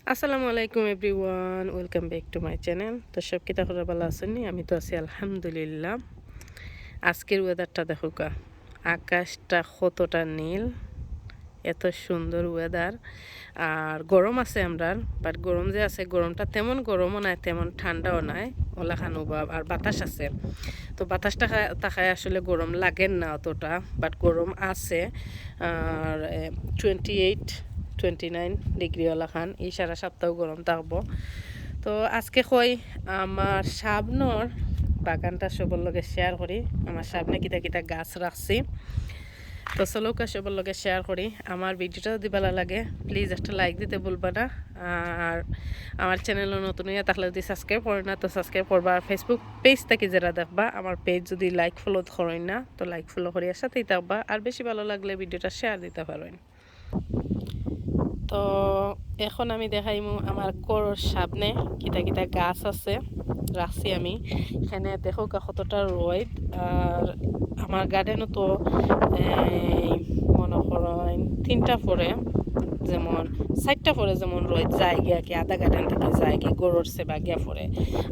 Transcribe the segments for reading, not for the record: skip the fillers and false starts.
আসসালামু আলাইকুম everyone, welcome back to my channel. তো সব কিতা করে ভালো আছেন? আমি তো আছি আলহামদুলিল্লাহ। আজকের ওয়েদারটা দেখো কা, আকাশটা কতটা নীল, এত সুন্দর ওয়েদার। আর গরম আছে আমরা, বাট গরম যে আছে গরমটা তেমন গরমও নাই তেমন ঠান্ডাও নাই, ওলাখানো বা আর বাতাস আছে। তো বাতাসটা তাকায় আসলে গরম লাগেন না অতটা, বাট গরম আছে। আর 28-29 ডিগ্রি ওলাখান, এই সারা সপ্তাহ গরম থাকবো। তো আজকে কই আমার সাবনর বাগানটা সবার লগে শেয়ার করি। আমার সামনে কিতা কিতা গাছ রাখছি, তো চলো সবার লগে শেয়ার করি। আমার ভিডিওটা যদি ভালো লাগে প্লিজ একটা লাইক দিতে বলবা না। আর আমার চ্যানেলে নতুন হইয়া থাকলে যদি সাবস্ক্রাইব করে না তো সাবস্ক্রাইব করবা। আর ফেসবুক পেজ থেকে যারা দেখবা আমার পেজ যদি লাইক ফলো করেন না তো লাইক ফলো করিয়ার সাথেই থাকবা। আর বেশি ভালো লাগলে ভিডিওটা শেয়ার দিতে পারেন। তো এখন আমি দেখাইমু আমার ঘরের সামনে কিতা কিতা গাছ আছে রাখছি আমি। এখানে দেখো কতটা রোদ। আর আমার গার্ডেনও তো মনে করেন 3টা পরে, যেমন 4টা পরে যেমন রোদ যায় গিয়া কি আধা গার্ডেন থেকে যায় কি গরুর সেবা গিয়া পরে।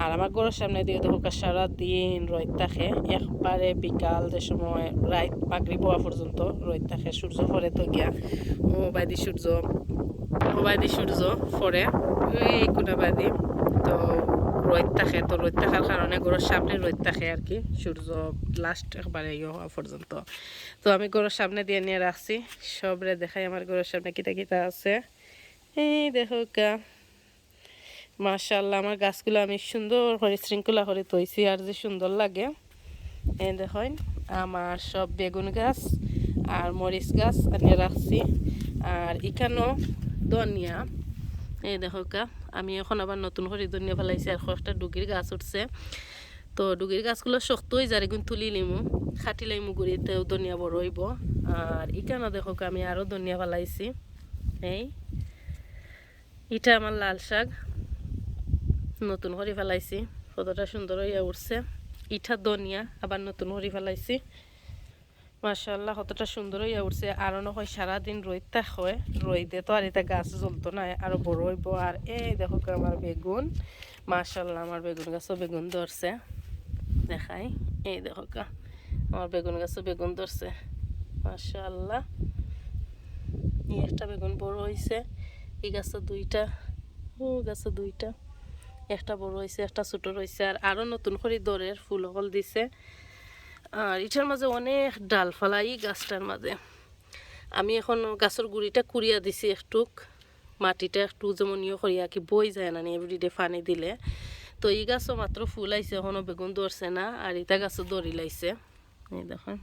আর আমার গরুর সামনে দিয়ে দেখো সারা দিন রোদ থাকে, একবারে বিকাল যে সময় রাত পাগড়ি বোয়া পর্যন্ত রোদ থাকে। সূর্য পরে তো গিয়া বাইদি সূর্য পরে এই কোনাবাদি, তো রোদ থাকে। তো রোদ থাকার কারণে গরুর সামনে রোদ থাকে আর কি, সূর্য লাস্ট একবারে ইয়ে হওয়া পর্যন্ত। তো আমি গরুর সামনে দিয়ে নিয়ে রাখছি, সবরে দেখাই আমার গরুর সামনে কিতা কিতা আছে। এই দেখো কা, মাশাআল্লাহ আমার গাছগুলো আমি সুন্দর করে শৃঙ্খলা করে তৈছি, আর যে সুন্দর লাগে। এই দেখেন আমার সব বেগুন গাছ আর মরিচ গাছ আনিয়ে রাখছি। আর এখানেও ধনিয়া, এই দেখো কা, আমি এখন আবার নতুন করে ধনিয়া ফেলাইছি। আর কয়েকটা ডুগির গাছ উঠছে, তো ডুগির গাছগুলো শক্ত হয়ে যায়, কিন্তু তুলি লিমু খাটি লাইমু গুড়িতেও ধনিয়া বড় হইব। আর এখানেও দেখো কা, আমি আরও ধনিয়া ফেলাইছি। এটা আমার লাল শাক নতুন করে ফেলাইছি, কতটা সুন্দর হইয়া উঠছে। ইটা ধনিয়া আবার নতুন করে ফেলাইছি, মাশাআল্লাহ কতটা সুন্দর হইয়া উঠছে। আরও নয় সারাদিন রোদ থাকে, রোদে তো আর এটা গাছ জ্বলতো না, আরও বড় হইব। আর এই দেখো আমার বেগুন, মাশাআল্লাহ আমার বেগুন গাছও বেগুন ধরছে, দেখাই। এই দেখো আমার বেগুন গাছও বেগুন ধরছে, মাশাআল্লাহ। এই একটা বেগুন বড় হয়েছে, এই গাছও দুইটা, ও গাছও দুইটা, একটা বড় হয়েছে একটা ছোট রয়েছে। আর আরও নতুন করে দরের ফুল ফল দিছে। আর এটার মাঝে অনেক ডাল ফালাই গাছটার মাঝে। আমি এখন গাছের গুড়িটা কুড়িয়া দিছি একটুক, মাটিটা একটু যেমন ইয়ে করিয়া কি বই যায় না এভরিডে পানি দিলে। তো এই গাছও মাত্র ফুল আইছে, এখনও বেগুন ধরছে না। আর ইটা গাছও দড়ি লাইছে, এই দেখেন।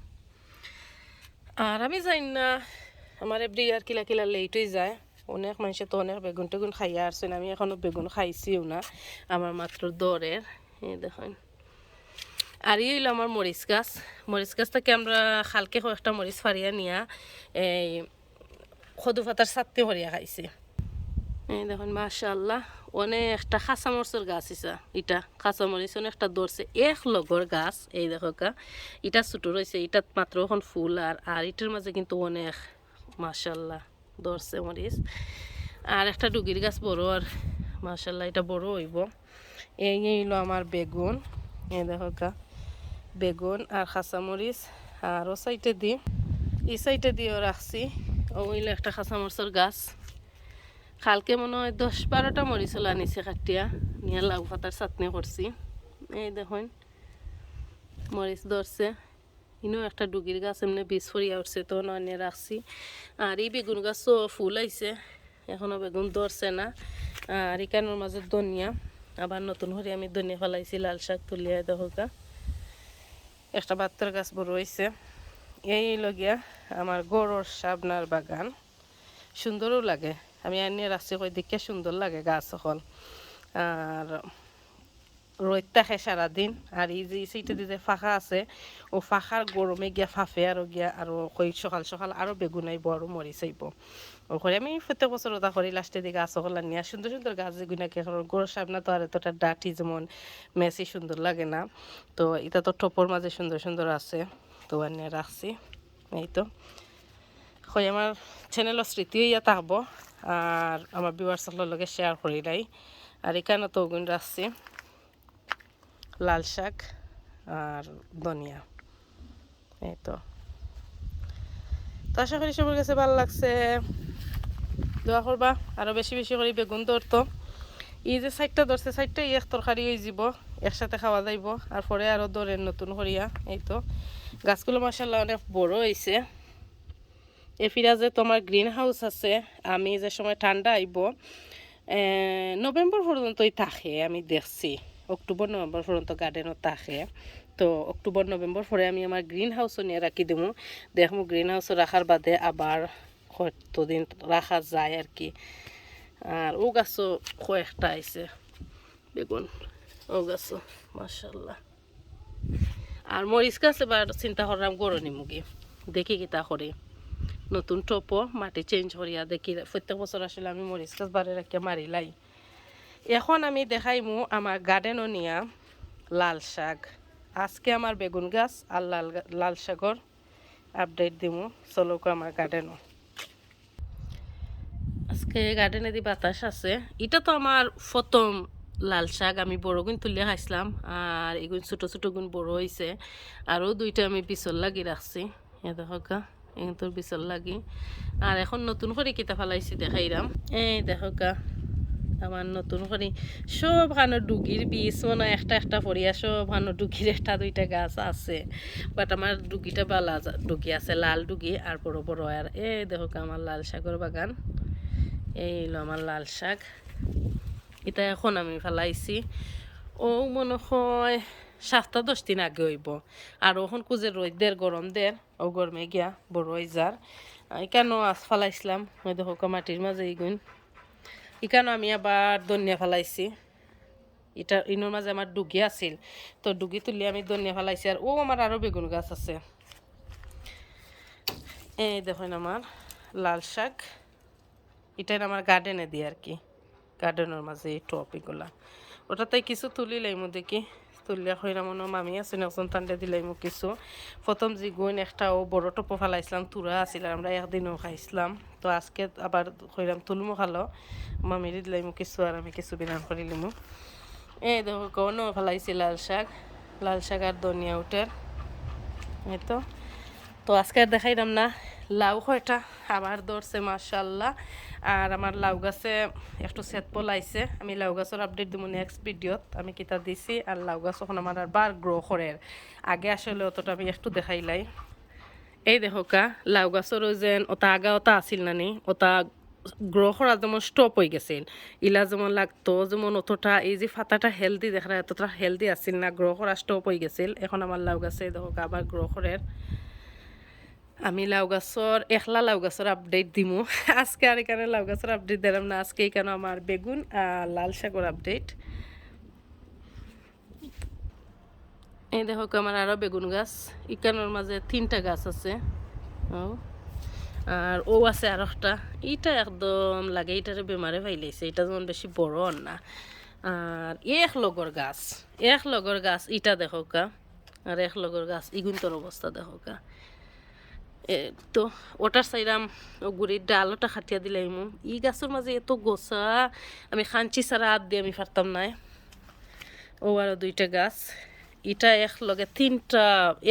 আর আমি জানি না আমার এভরি ইয়ার কিলা কিলা লেটই যায়, অনেক মানুষে তো অনেক বেগুন টেগুন খাইয়া আসছেন, আমি এখনও বেগুন খাইছিও না, আমার মাত্র দরের। এই দেখেন। আর এই হইলো আমার মরিচ গাছ। মরিচ গাছ থেকে আমরা খালকে কয়েকটা মরিচ ফারিয়া নিয়া এই খদু পাতার চাটনি করিয়া খাইছি। এই দেখুন মাশাআল্লাহ অনেকটা খাঁচা মরিচের গাছ ইসা, এটা খাঁচা মরিচ অনেকটা ধরছে এক লগর গাছ। এই দেখো কা, এটা ছোটো রয়েছে, এটাত মাত্র এখন ফুল। আর এটার মাঝে কিন্তু অনেক মাশাআল্লাহ ধরছে মরিচ। আর একটা ডুগির গাছ বড়, আর মাশাআল্লাহ এটা বড় হইব। এই হইলো আমার বেগুন, এই দেখো কা বেগুন আর কাঁচামরিচ। আর ও সাইডে দিই, এই সাইডে দিয়েও রাখছি। ও হইলো একটা কাঁচামরিচের গাছ, কালকে মনে হয় 10-12টা মরিচ আনিছে কাটিয়া নিয়ে লাউ পাতার চাটনি করছি। এই দেখুন মরিচ ধরছে। ইনো একটা ডুগির গাছ এমনি বীজ ফরিয়া উঠছে, তো আনিয়ে রাখছি। আর এই বেগুন গাছও ফুল আইছে, এখনও বেগুন ধরছে না। আর এখানের মাঝে ধনিয়া, আবার নতুন করে আমি ধনিয়া ফেলাইছি, লাল শাক তুলিয়া দেখো কা। একটা বাত্তর গাছ বড় হয়েছে। এই লগিয়া আমার গরুর সাবনার বাগান, সুন্দরও লাগে। আমি আনিয়ে রাখছি কই দেখে সুন্দর লাগে গাছ এখন। আর রোদ থাকে সারাদিন। আর এই যে সেইটা দিতে ফাঁকা আছে, ও ফাঁকার গরমে গিয়া ফাঁফে আরও গিয়া আরও কই সকাল সকাল আরও বেগুন আইব আরও মরিচ আইব। ওখানে আমি প্রত্যেক বছর ওটা করি, লাস্টের দিকে গাছ সকল নিয়ে সুন্দর সুন্দর গাছ যেগুলো কারণ গরুর সামনে তো আর এতটা ডাটি যেমন মেসি সুন্দর লাগে না। তো এটা তো টপর মাঝে সুন্দর সুন্দর আছে, তো আনিয়ে রাখছি। এই তো হয় আমার চ্যানেলের স্মৃতি হইয়া থাকবো। আর আমার ভিউয়ার্সগুলোর লগে শেয়ার করি লাই। আর এখানে তো গুণ রাখছি লাল শাক আর ধনিয়া। এই তো আশা করি সবার কাছে ভালো লাগছে। দোয়া করবা আরও বেশি বেশি করে বেগুন ধরতো। এই যে সাইডটা ধরছে সাইডটা এক তরকারি হয়ে যাব, একসাথে খাওয়া যাইব। আর পরে আরও ধরেন নতুন করিয়া। এই তো গাছগুলো মাশাআল্লাহ অনেক বড় হয়েছে। এফিরা যে তোমার গ্রিন হাউস আছে, আমি যে সময় ঠান্ডা আইব নভেম্বর পর্যন্তই থাকে, আমি দেখছি অক্টোবর নভেম্বর পর্যন্ত গার্ডেনও থাকে। তো অক্টোবর নভেম্বর পরে আমি আমার গ্রিন হাউসও নিয়ে রাখি দেবো, দেখবো গ্রিন হাউসও রাখার বাদে আবার কতদিন রাখা যায় আর কি। আর ও গাছও কয়েকটা আইছে বেগুন, ও গাছও মাশাআল্লাহ। আর মরিচ গাছ এবার চিন্তা করলাম গরনি মুগি, দেখি কি তা করে নতুন টপও মাটি চেঞ্জ করিয়া দেখি। প্রত্যেক বছর আসলে আমি মরিচ গাছ বাড়ি রাখিয়া মারিলাই। এখন আমি দেখাইমু আমার গার্ডেনও নিয়া লাল শাক। আজকে আমার বেগুন গাছ আর লাল শাকর আপডেট দিমু। চলো আমার গার্ডেনও আজকে গার্ডেনে দি বাতাস আছে। এটা তো আমার প্রথম লাল শাক, আমি বড় গুণ তুলিয়া খাইছিলাম। আর এগুন ছোটো ছোটো গুণ বড় হয়েছে। আরও দুইটা আমি বিচল লাগি রাখছি, এ দেখা এখন তোর বিচল লাগি। আর এখন নতুন করে কিতা ফেলাইছি দেখাইরাম। এই দেখা আমার নতুন করে সব খানো ডুগির বীজ মনে একটা একটা পরিয়া সব খানো ডুগির একটা দুইটা গাছ আছে। বাট আমার ডুগিটা বালা ডুগি আছে, লাল ডুগি আর বড় বড়। আর এই দেখো আমার লাল শাকের বাগান। এই হলো আমার লাল শাক, এটা এখন আমি ফেলাইছি। ও মনে হয় 7-10 দিন আগে হইব। আর ওখন কুজে রোদের গরম দের ও গরমে গিয়া বড় হয়ে যার। এখানেও আজ ফেলাইছিলাম, ওই দেখো মাটির মাঝে এইগুন। এখানেও আমি আবার ধনিয়া ফেলাইছি। এটা ইনোর মাঝে আমার ডুগি আছিল, তো ডুগি তুলি আমি ধনিয়া ফেলাইছি। আর ও আমার আরও বেগুন গাছ আছে। এই দেখুন আমার লাল শাক, এটাই আমার গার্ডেনে দিই আর কি, গার্ডেনের মাঝে এই টপ এগুলা। ওটাতে কিছু তুলিলাইমু দেখি, তুলিয়া হইলাম মনে মামি আছে নজন টান্ডে দিলাইমু কিছু। প্রথম যে গুণ একটা ও বড় টপো ফেলাইছিলাম, তুরা আছিল, আমরা একদিনও খাইছিলাম। তো আজকে আবার হইলাম তুলমু খালো, মামিরে দিলাইমু কিছু আর আমি কিছু বিরান করিলিমু। এই দেখো কোনো ফেলাইছি লাল শাক, লাল শাক আর ধনিয়া উঠের। এই তো তো আজকে আর দেখাইলাম না। লাউ কয়টা আবার ধরছে মাশাআল্লাহ। আর আমার লাউ গাছে একটু সেট পলাইছে, আমি লাউ গাছের আপডেট দিব নেক্সট ভিডিওত আমি কিতা দিছি। আর লাউ গাছ এখন আমার আর বার গ্রো করের আগে আসলে অতটা আমি একটু দেখাইলাই। এই দেখো লাউ গাছের ওই যেন ওটা আগা ওটা আসিল না নি, ওটা গ্রো করা যেমন স্টপ হয়ে গেছিল। ইলা যেমন লাগতো যেমন অতটা এই যে ফাতাটা হেলদি দেখা এতটা হেলদি আসিল না, গ্রো করা স্টপ হয়ে গেছিল। এখন আমার লাউ গাছে দেখো আবার গ্রো করের। আমি লাউ গাছর একলা লাউ গাছর আপডেট দিমু আজকে। আর এখানে লাউ গাছর আপডেট দিলাম না আজকে, এখানে আমার বেগুন আর লাল শাকর আপডেট। এই দেখো আমার আরও বেগুন গাছ, এখানোর মাঝে 3টা গাছ আছে। ও আর ও আছে আর একটা, এইটা একদম লাগে এইটারে বেমারে ফাইলাইছে, এটা যেমন বেশি বড় না। আর এক লগর গাছ ইটা দেখো আর এক লগর গাছ ইগুন্তর অবস্থা দেখো তো ওটার চাইরাম ও গুড়ির ডাল ওটা খাটিয়া দিলাইমু। ই গাছের মাঝে এত গোছা, আমি খাঞ্চি ছাড়া হাত দিয়ে আমি পারতাম না। ও আরও 2টা গাছ, এটা এক লগে 3টা,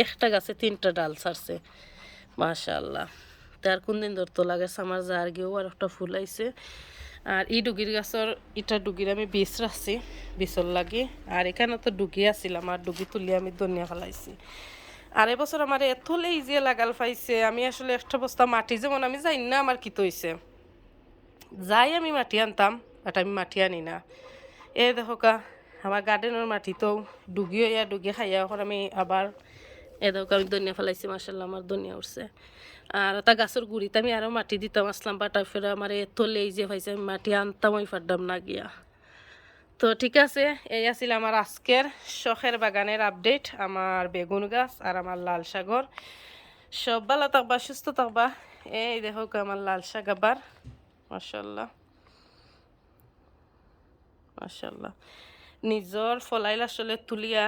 একটা গাছে 3টা ডাল ছাড়ছে মাশাআল্লাহ। তার কোন দিন ধরতো লাগে আমার যার গিয়েও আর একটা ফুল আইছে। আর এই ডুগির গাছের এটা ডুগির আমি বীজ রাখছি বীজর লাগে। আর এখানে তো ডুগি আছিল, আমার ডুগি তুলি আমি ধনিয়া ফেলাইছি। আর এবছর আমার এত লেজি লাগাল পাইছে, আমি আসলে একটা বস্তা মাটি যেমন আমি যাই না আমার কি হইছে, যাই আমি মাটি আনতাম বাট আমি মাটি আনি না। এ দেখো আমার গার্ডেনের মাটি তো ডুগি হইয়া ডুগি খাইয়া এখন আমি আবার এ দেখো আমি ধনিয়া ফেলাইছি মাশাআল্লাহ, আমার ধনিয়া উঠছে। আর ওটা গাছের গুড়িতে আমি আরও মাটি দিতাম আসলাম, বাট ফের আমার এত লেজি পাইছে আমি মাটি আনতাম ওই পারতাম না গিয়া। তো ঠিক আছে, এই আছিল আমার আজকের শখের বাগানের আপডেট, আমার বেগুন গাছ আর আমার লাল শাকর। সব ভালো থাকবা, সুস্থ থাকবা। এই দেখো আমার লাল শাক আবার মাশাআল্লাহ মাশাআল্লাহ। নিজর ফলাইল আসলে তুলিয়া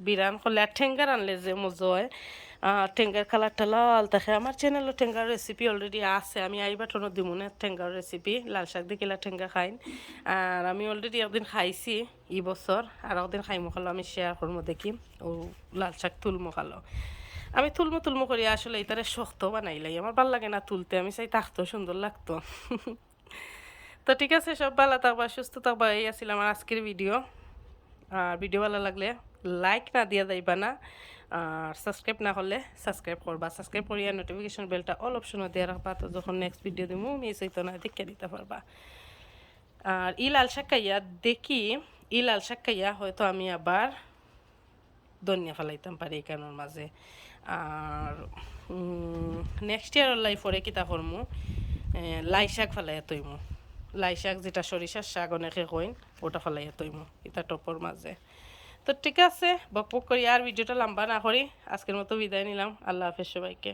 বিরান করলে আর ঠেঙ্গার আনলে যে মজা হয়, টেঙ্গার কালারটা লাল থাকে। আমার চ্যানেলও টেঙ্গার রেসিপি অলরেডি আছে, আমি আই বাটনও দিব না টেঙ্গার রেসিপি, লাল শাক দিয়ে কিলা টেঙ্গা খাইন। আর আমি অলরেডি একদিন খাইছি এই বছর, আর একদিন খাইমো খালো, আমি শেয়ার করবো দেখি ও লাল শাক তুলমো খালো। আমি তুলমো করি আসলে এটারে শক্ত বানাইলাই, আমার ভাল লাগে না তুলতে, আমি চাই থাকতো সুন্দর লাগতো। তো ঠিক আছে, সব ভালো থাকবা, সুস্থ থাকবা, এই আছিল আমার আজকের ভিডিও। আর ভিডিও ভালো লাগলে লাইক না দিয়া যাইবা না, আর সাবস্ক্রাইব না করলে সাবস্ক্রাইব করবা, সাবস্ক্রাইব করিয়া নোটিফিকেশন বেলটা অল অপশনও দিয়ে রাখবা, তো যখন নেক্সট ভিডিও দিব মিস হইতো না, দেখে দিতে পারবা। আর ই লাল শাক খাইয়া দেখি, ই লাল শাক খাইয়া হয়তো আমি আবার ধনিয়া ফেলাইতাম পারি এই কারণের মাঝে। আর নেক্সট ইয়ার লাইফরে কিতা করমু, লাই শাক ফেলাইয়া তৈমু, লাই শাক যেটা সরিষার শাক অনেকে কইন, ওটা ফেলাইয়া তৈমু এটা টপর মাঝে। তো ঠিক আছে, বক বক করি আর ভিডিওটা লম্বা না করি, আজকের মতো বিদায় নিলাম। আল্লাহ হাফেজ সবাইকে।